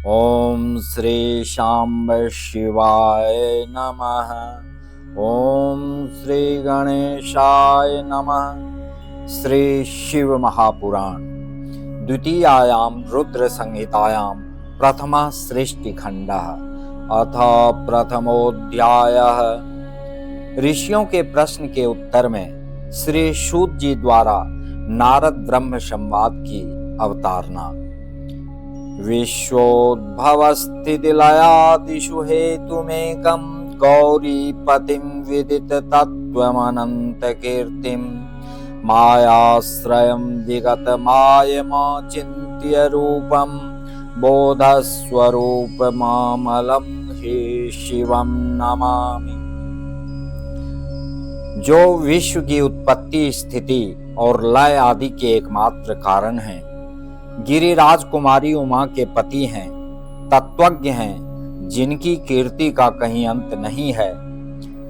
ओम श्री शांब शिवाय नमः। ओम श्री गणेशाय नमः। श्री शिव महापुराण द्वितीयायाम रुद्र संहितायां प्रथमः सृष्टिखंडः। अथ प्रथमोऽध्यायः। ऋषियों के प्रश्न के उत्तर में श्री सूत जी द्वारा नारद ब्रह्म संवाद की अवतारणा। विश्वोद्भवस्थितिलयादिषु हेतुमेकं गौरीपतिं विदित तत्त्वमनंत कीर्तिं मायाश्रयं विगत मायमाचिन्त्य रूपं बोधस्वरूपमामलं हे शिवं नमामि। जो विश्व की उत्पत्ति, स्थिति और लय आदि के एकमात्र कारण हैं, गिरिराज कुमारी उमा के पति हैं, तत्वज्ञ हैं, जिनकी कीर्ति का कहीं अंत नहीं है,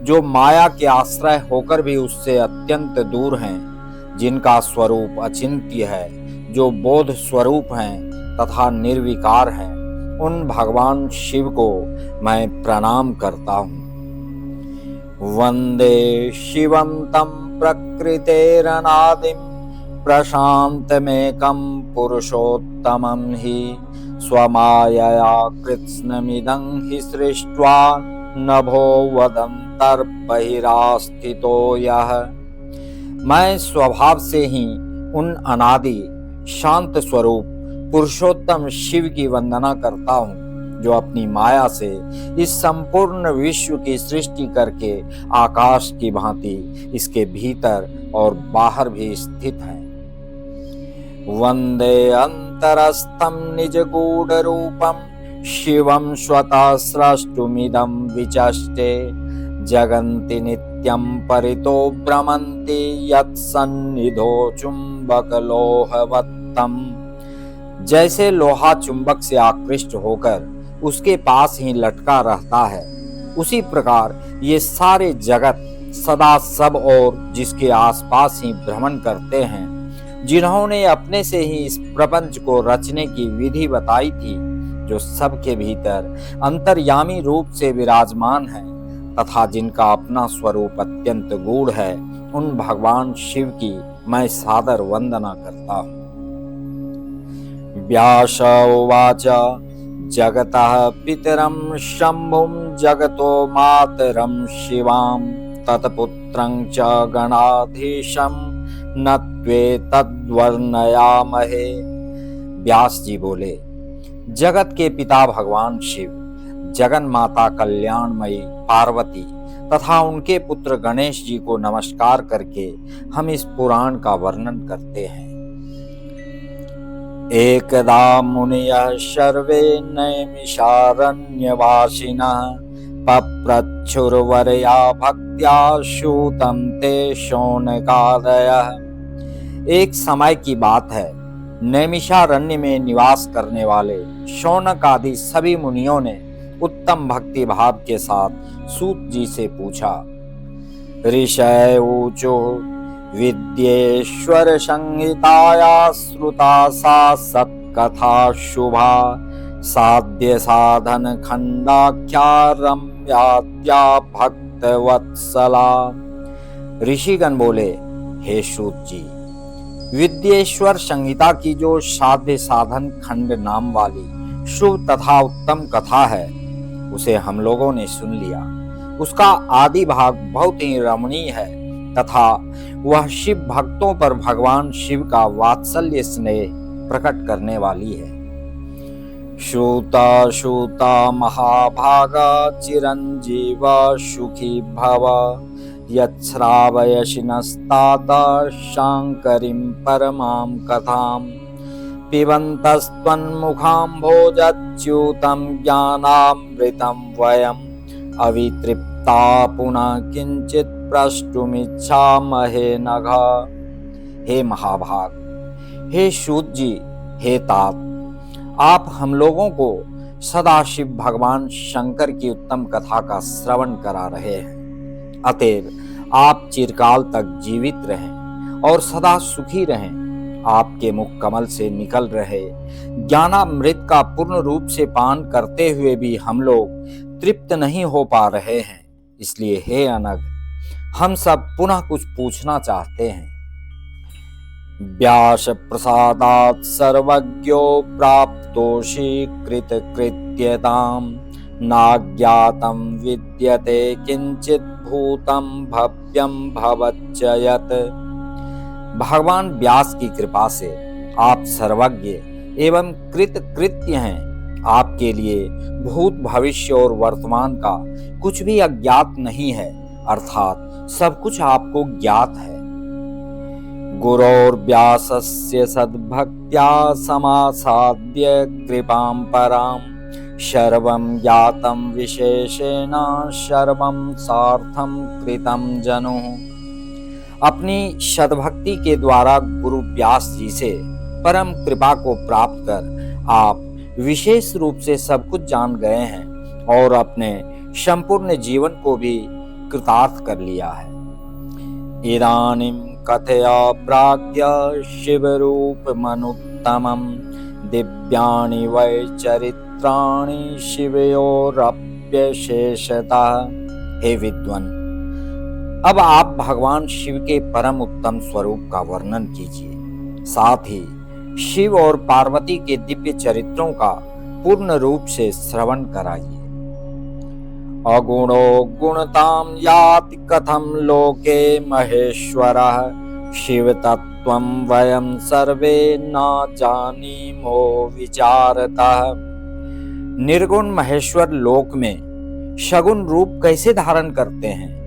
जो माया के आश्रय होकर भी उससे अत्यंत दूर हैं, जिनका स्वरूप अचिंत्य है, जो बोध स्वरूप हैं तथा निर्विकार हैं, उन भगवान शिव को मैं प्रणाम करता हूँ। वंदे शिवं तं प्रकृतेरनादिं प्रशान्तमेकं पुरुषोत्तमं हि स्वमायया कृत्स्नमिदं हि सृष्ट्वा नभो वदन्तर्बहिरास्थितो यः। मैं स्वभाव से ही उन अनादि शांत स्वरूप पुरुषोत्तम शिव की वंदना करता हूँ, जो अपनी माया से इस संपूर्ण विश्व की सृष्टि करके आकाश की भांति इसके भीतर और बाहर भी स्थित है। वंदे अंतरस्थं निज गूढ़ रूपं शिवं स्वतः स्रष्टुमिदं विचष्टे जगन्ति नित्यं परितो भ्रमन्ति यत्सन्निधो चुंबकलोहवत्तम्। जैसे लोहा चुंबक से आकृष्ट होकर उसके पास ही लटका रहता है, उसी प्रकार ये सारे जगत सदा सब और जिसके आसपास ही भ्रमण करते हैं। जिन्होंने अपने से ही इस प्रपंच को रचने की विधि बताई थी, जो सबके भीतर अंतर्यामी रूप से विराजमान है तथा जिनका अपना स्वरूप अत्यंत गूढ़ है, उन भगवान शिव की मैं सादर वंदना करता हूँ। व्यास उवाच जगतः पितरं शंभुं जगतो मातरं शिवां तत्पुत्रं च गणाधीशं नत्वेतद्वर्णयामहे। व्यास जी बोले, जगत के पिता भगवान शिव, जगन माता कल्याणमयी पार्वती तथा उनके पुत्र गणेश जी को नमस्कार करके हम इस पुराण का वर्णन करते हैं। एकदा मुनयः सर्वे नैमिषारण्यवासिनः पप्रच्छुर्वरया भक्त्या सूतं ते शौनकादयः। एक समय की बात है, नैमिषारण्य में निवास करने वाले शौनक आदि सभी मुनियों ने उत्तम भक्ति भाव के साथ सूत जी से पूछा। ऋषय ऊचो विद्येश्वर संहिताया श्रुता सा सत्कथा शुभा साध्य साधन खंडाख्या रम्याद्या भक्तवत्सला। ऋषिगण बोले, हे सूत जी, विद्येश्वर संहिता की जो साध्य साधन खंड नाम वाली शुभ तथा उत्तम कथा है, उसे हम लोगों ने सुन लिया। उसका आदि भाग बहुत ही रमणीय है तथा वह शिव भक्तों पर भगवान शिव का वात्सल्य स्नेह प्रकट करने वाली है। श्रुता श्रुता महाभागा चिरंजीव सुखी भव यच्छ्रावयशिनस्ताता शांकरीं परमां कथां पिबन्तस्त्वन्मुखाम्भोजच्युतं ज्ञानामृतं वयम् अवितृप्ता पुनः किंचित प्रष्टुमिच्छामहे नघ। हे महाभाग, हे सूत जी, हे तात, आप हम लोगों को सदाशिव भगवान शंकर की उत्तम कथा का श्रवण करा रहे हैं। अतएव आप चिरकाल तक जीवित रहें और सदा सुखी रहें आपके मुख कमल से निकल रहे ज्ञानामृत का पूर्ण रूप से पान करते हुए भी हम लोग तृप्त नहीं हो पा रहे हैं। इसलिए हे अनघ, हम सब पुनः कुछ पूछना चाहते हैं। व्यास प्रसादात् सर्वज्ञो प्राप्तोषि कृत कृत्यताम् नाज्ञातं विद्यते किंचित भूतं भव्यं भवच्च यत्। भगवान व्यास की कृपा से आप सर्वज्ञ एवं कृत कृत्य हैं। आपके लिए भूत भविष्य और वर्तमान का कुछ भी अज्ञात नहीं है, अर्थात सब कुछ आपको ज्ञात है। गुरोर्व्यासस्य सद्भक्त्या समासाद्य कृपां परां सर्वं ज्ञातं विशेषेण सर्वं सार्थं कृतं जनुः। अपनी सद्भक्ति के द्वारा गुरु व्यास जी से परम कृपा को प्राप्त कर आप विशेष रूप से सब कुछ जान गए हैं और अपने संपूर्ण जीवन को भी कृतार्थ कर लिया है। इदानीं कथया प्राज्ञ शिवरूपमनुत्तमं दिव्यानि वै चरित्राणि शिवयोरप्यशेषतः। हे विद्वान, अब आप भगवान शिव के परम उत्तम स्वरूप का वर्णन कीजिए, साथ ही शिव और पार्वती के दिव्य चरित्रों का पूर्ण रूप से श्रवण कराइए। अगुणो गुणतां याति कथं लोके महेश्वरः शिव तत्त्वं वयं सर्वे न जानीमो विचारतः। निर्गुण महेश्वर लोक में सगुण रूप कैसे धारण करते हैं?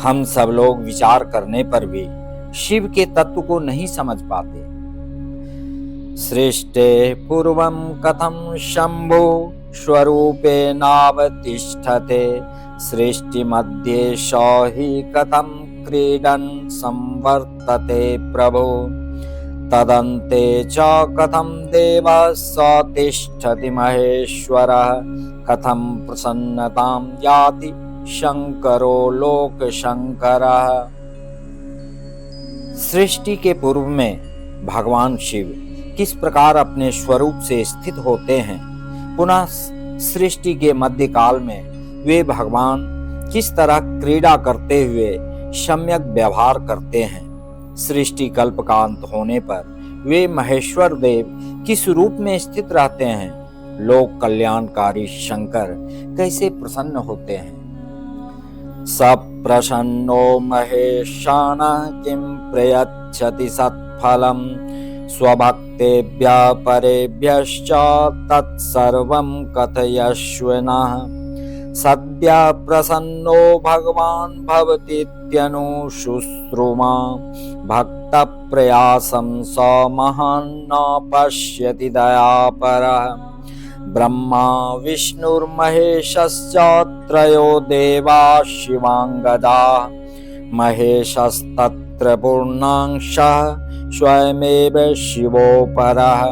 हम सब लोग विचार करने पर भी शिव के तत्व को नहीं समझ पाते। सृष्टे पूर्वं कथं शंभु स्वरूपेणावतिष्ठते सृष्टि मध्ये सौ हि कथं क्रीडन् संवर्तते प्रभो तदन्ते च कथं देवः स तिष्ठति महेश्वरः कथं प्रसन्नतां याति शंकरो लोक शंकरः। सृष्टि के पूर्व में भगवान शिव किस प्रकार अपने स्वरूप से स्थित होते हैं, पुनः सृष्टि के मध्यकाल में वे भगवान किस तरह क्रीड़ा करते हुए सम्यक व्यवहार करते हैं, सृष्टि कल्प का अंत होने पर वे महेश्वर देव किस रूप में स्थित रहते हैं, लोक कल्याणकारी शंकर कैसे प्रसन्न होते हैं। सप्रसन्नो महेशानः किं प्रयच्छति सत्फलं स्वभक्तेभ्यः परेभ्यश्च तत्सर्वं कथयश्वनः। सद्यः प्रसन्नो भगवान् भवतीत्यनुशुश्रुमा भक्तप्रयासं स महान् न पश्यति दयापरः। ब्रह्मा विष्णुर्महेशश्च त्रयो देवा शिवाङ्गदा महेशस्तत्र पूर्णांशः स्वयमेव शिवोपरः।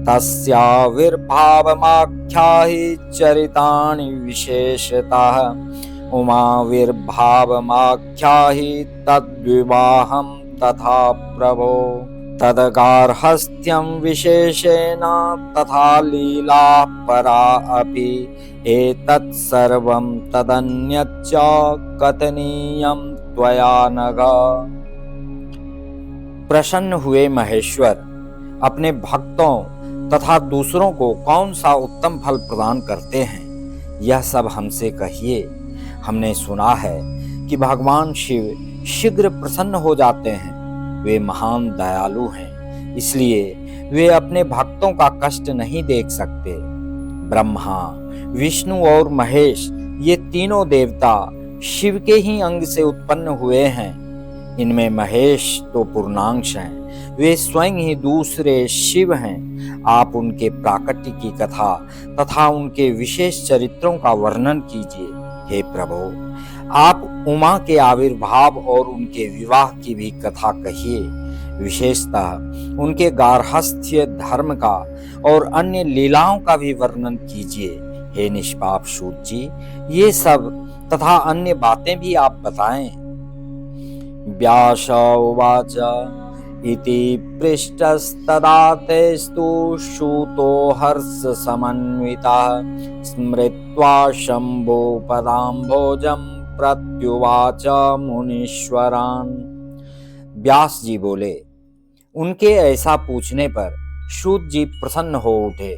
तस्याविर्भावमाख्याहि चरितानि विशेषतः उमाविर्भावमाख्याहि तद्विवाहं तथा प्रभो। तदगार्हस्थ्यं विशेषेण तथा लीला परा अपि एतत् सर्वं तदन्यच्च कथनीयं त्वया नघ। प्रसन्न हुए महेश्वर अपने भक्तों तथा दूसरों को कौन सा उत्तम फल प्रदान करते हैं, यह सब हमसे कहिए। हमने सुना है कि भगवान शिव शीघ्र प्रसन्न हो जाते हैं। वे महान दयालु हैं, इसलिए वे अपने भक्तों का कष्ट नहीं देख सकते। ब्रह्मा, विष्णु और महेश ये तीनों देवता शिव के ही अंग से उत्पन्न हुए हैं। इनमें महेश तो पूर्णांश हैं, वे स्वयं ही दूसरे शिव हैं। आप उनके प्राकट्य की कथा तथा उनके विशेष चरित्रों का वर्णन कीजिए। हे प्रभु, आप उमा के आविर्भाव और उनके विवाह की भी कथा कहिए। विशेषतः उनके गार्हस्थ्य धर्म का और अन्य लीलाओं का भी वर्णन कीजिए। हे निष्पाप सूत जी, ये सब तथा अन्य बातें भी आप बताएं। व्यास उवाच इति पृष्टस्तदा तेस्तु शूतो हर्षसमन्वितः स्मृत्वा शम्भुपदाम्भोजं प्रत्युवाच मुनीश्वरान्। व्यास जी बोले, उनके ऐसा पूछने पर सूत जी प्रसन्न हो उठे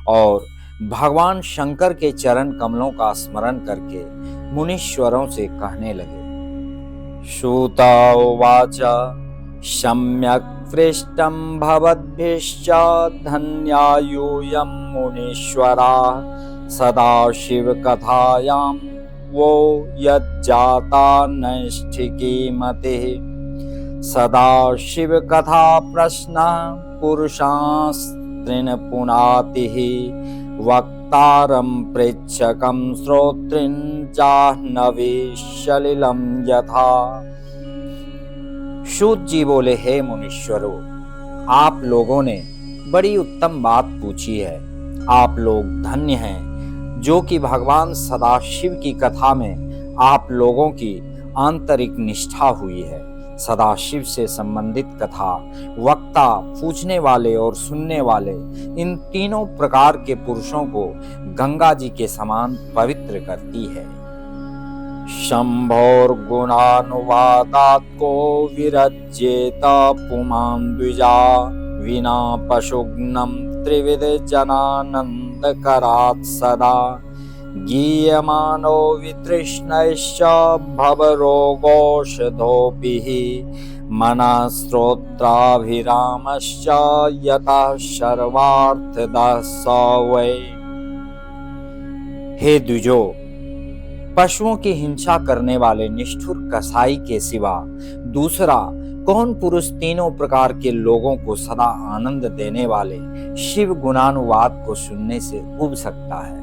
और भगवान शंकर के चरण कमलों का स्मरण करके मुनीश्वरों से कहने लगे। सूता उवाच सम्यक् पृष्टं भवद्भिश्च धन्या यूयं मुनीश्वरा सदा शिव कथायां वो यज्जाता नैष्ठिकी मतिः सदा शिव कथा प्रश्न पुरुषास्त्रिन पुनातिः वक्तारं पृच्छकं श्रोत्रिं जाह्नवी सलिलं यथा। सूत जी बोले, हे मुनीश्वरों, आप लोगों ने बड़ी उत्तम बात पूछी है। आप लोग धन्य हैं जो कि भगवान सदाशिव की कथा में आप लोगों की आंतरिक निष्ठा हुई है। सदाशिव से संबंधित कथा वक्ता, पूछने वाले और सुनने वाले, इन तीनों प्रकार के पुरुषों को गंगा जी के समान पवित्र करती है। शंभोर गुणानुवादात् को विरज्येत पुमान् द्विजा विना पशुघ्नं त्रिविध जनानंद करात् सदा गीयमानो वितृष्णैश्च भवरोगोषधोभिः मनः श्रोत्राभिरामश्च यतः सर्वार्थदः स वै। हे द्विजो, पशुओं की हिंसा करने वाले निष्ठुर कसाई के सिवा दूसरा कौन पुरुष तीनों प्रकार के लोगों को सदा आनंद देने वाले शिव गुणानुवाद को सुनने से उब सकता है।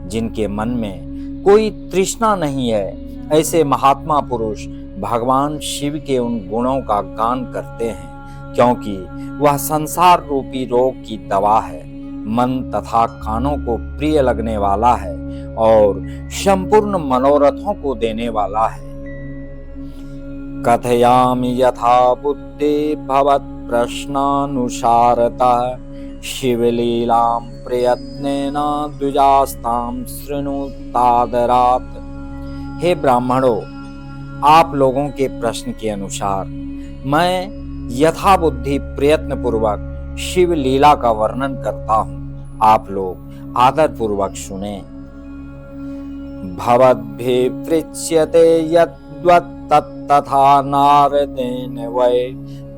जिनके मन में कोई तृष्णा नहीं है, ऐसे महात्मा पुरुष भगवान शिव के उन गुणों का गान करते हैं, क्योंकि वह संसार रूपी रोग की दवा है, मन तथा कानों को प्रिय लगने वाला है और संपूर्ण मनोरथों को देने वाला है। कथयामि यथा बुद्धि भवत् प्रश्नानुसारतः शिवलीलां प्रयत्नेन द्विजास्तां शृणुतादरात्। हे ब्राह्मणों, आप लोगों के प्रश्न के अनुसार मैं यथा बुद्धि प्रयत्न पूर्वक शिव लीला का वर्णन करता हूँ। आप लोग आदर पूर्वक सुने। भवद्भिः पृच्यते यद्वत् तत्तथा नारदेन वै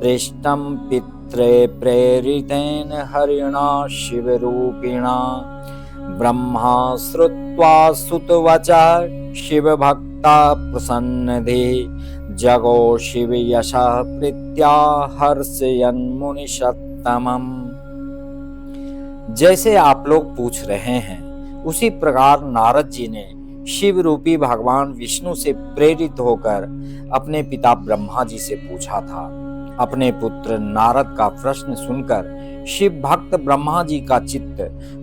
पृष्टं पित्रे प्रेरितेन हरिणा शिवरूपिणा ब्रह्मा श्रुत्वा सुतवचः शिवभक्ता प्रसन्नधिः जगो शिव यशः प्रीत्या हर्षयन् मुनिषत्तमम्। जैसे आप लोग पूछ रहे हैं, उसी प्रकार नारद जी ने शिव रूपी भगवान विष्णु से प्रेरित होकर अपने पिता ब्रह्मा जी से पूछा था। अपने पुत्र नारद का प्रश्न सुनकर शिव भक्त ब्रह्मा जी का चित्त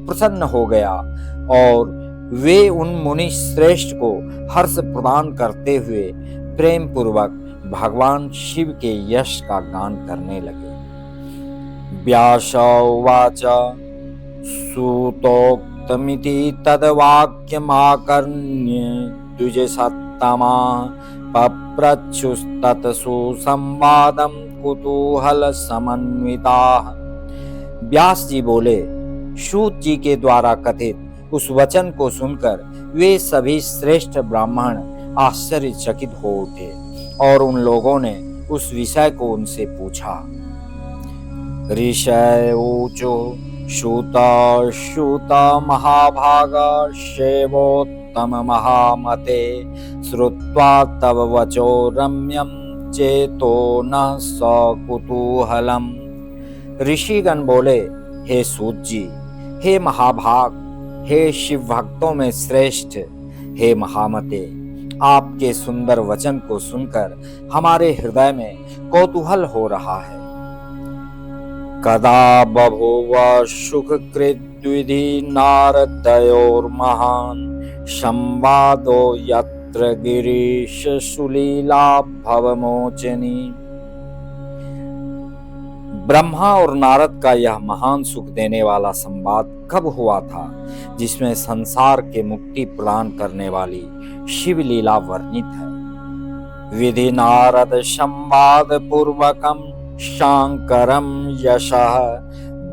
प्रसन्न हो गया और वे उन मुनि श्रेष्ठ को हर्ष प्रदान करते हुए प्रेम पूर्वक भगवान शिव के यश का गान करने लगे। व्यास उवाच सूतोक्तमिति तद्वाक्यमाकर्ण्य द्विजसत्तमा पप्रच्छुस्तत्सु संवादं कुतूहल समन्विताः। व्यास जी बोले, सूत जी के द्वारा कथित उस वचन को सुनकर वे सभी श्रेष्ठ ब्राह्मण आश्चर्यचकित हो उठे और उन लोगों ने उस विषय को उनसे पूछा। ऋषय ऊचु सूत महाभागा सेवोत्तम महामते श्रुत्वा तव वचो रम्यं चेतो न सकुतूहलम्। ऋषिगण बोले, हे सूत जी, हे महाभाग, हे शिव भक्तों में श्रेष्ठ, हे महामते, आपके सुंदर वचन को सुनकर हमारे हृदय में कौतूहल हो रहा है। कदा बभूव सुखकृद्विधि नारदयोर्महान् संवादो यत्र गिरीश सुलीला भवमोचनी। ब्रह्मा और नारद का यह महान सुख देने वाला संवाद कब हुआ था, जिसमें संसार के मुक्ति प्रदान करने वाली शिव लीला वर्णित है। विधि नारद संवाद पूर्वकम शांकरम यशः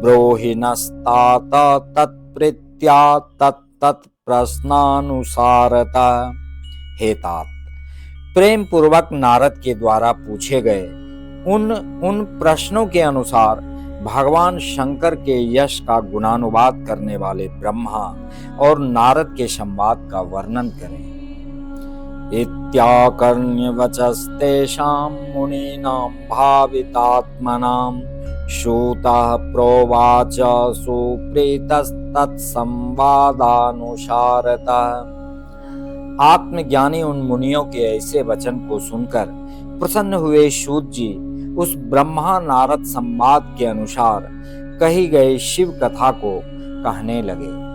ब्रोहिणस्तात तत्प्रीत्या तत्तत् प्रश्नानुसारता। हे तात, प्रेम पूर्वक नारद के द्वारा पूछे गए उन प्रश्नों के अनुसार भगवान शंकर के यश का गुणानुवाद करने वाले ब्रह्मा और नारद के संवाद का वर्णन करें। इत्याकर्ण्य वचस्तेषां मुनीनां भावितात्मनां श्रुतः प्रोवाच सुप्रीतस्तत्संवादानुसारतः। आत्मज्ञानी उन मुनियों के ऐसे वचन को सुनकर प्रसन्न हुए सूत जी उस ब्रह्मा नारद संवाद के अनुसार कही गई शिव कथा को कहने लगे।